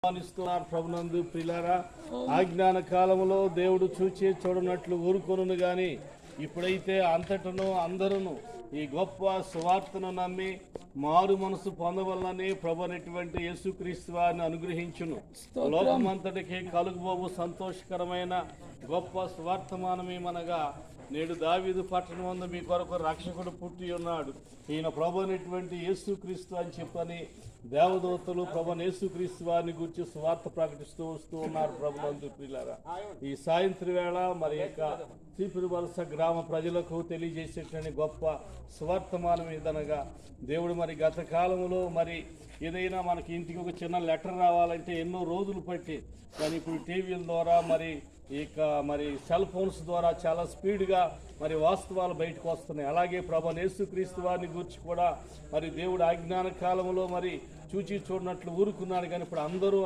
ఆహ్వానిస్తున్నారు ప్రభునందు ప్రియులారా. ఆజ్ఞాన కాలములో దేవుడు చూచి చూడనట్లు ఊరుకొనును గాని ఇప్పుడైతే అంతటను అందరూ ఈ గొప్ప సువార్తను నమ్మి మారు మనసు పొందవలనని ప్రభునటువంటి యేసుక్రీస్తు వారిని అనుగ్రహించును. లోకమంతటికి కలుగుబోవు సంతోషకరమైన గొప్ప సువార్తమానమేమనగా నేడు దావీదు పట్టణమందు మీ కొరకు రక్షకుడు పుట్టి ఉన్నాడు, ఈయన ప్రభునటువంటి యేసుక్రీస్తు అని చెప్పని దేవదూతలు ప్రభుని యేసుక్రీస్తు వారిని గురించి సువార్త ప్రకటిస్తూ వస్తూ ఉన్నారు. ప్రభునందు ప్రియులారా, ఈ సాయంత్రం వేళ మరి యొక్క చీపురు వలస గ్రామ ప్రజలకు తెలియజేసేటువంటి గొప్ప సువార్తమానం ఏదనగా దేవుడు మరి గత కాలంలో మరి ఏదైనా మనకి ఇంటికి ఒక చిన్న లెటర్ రావాలంటే ఎన్నో రోజులు పట్టి, కానీ ఇప్పుడు టీవీల ద్వారా మరి ఇక మరి సెల్ ఫోన్స్ ద్వారా చాలా స్పీడ్గా మరి వాస్తవాలు బయటకు వస్తున్నాయి. అలాగే ప్రభుని యేసుక్రీస్తు వారిని గురించి కూడా మరి దేవుడు ఆజ్ఞాన కాలంలో మరి చూచి చూడనట్లు ఊరుకున్నాడు, కానీ ఇప్పుడు అందరూ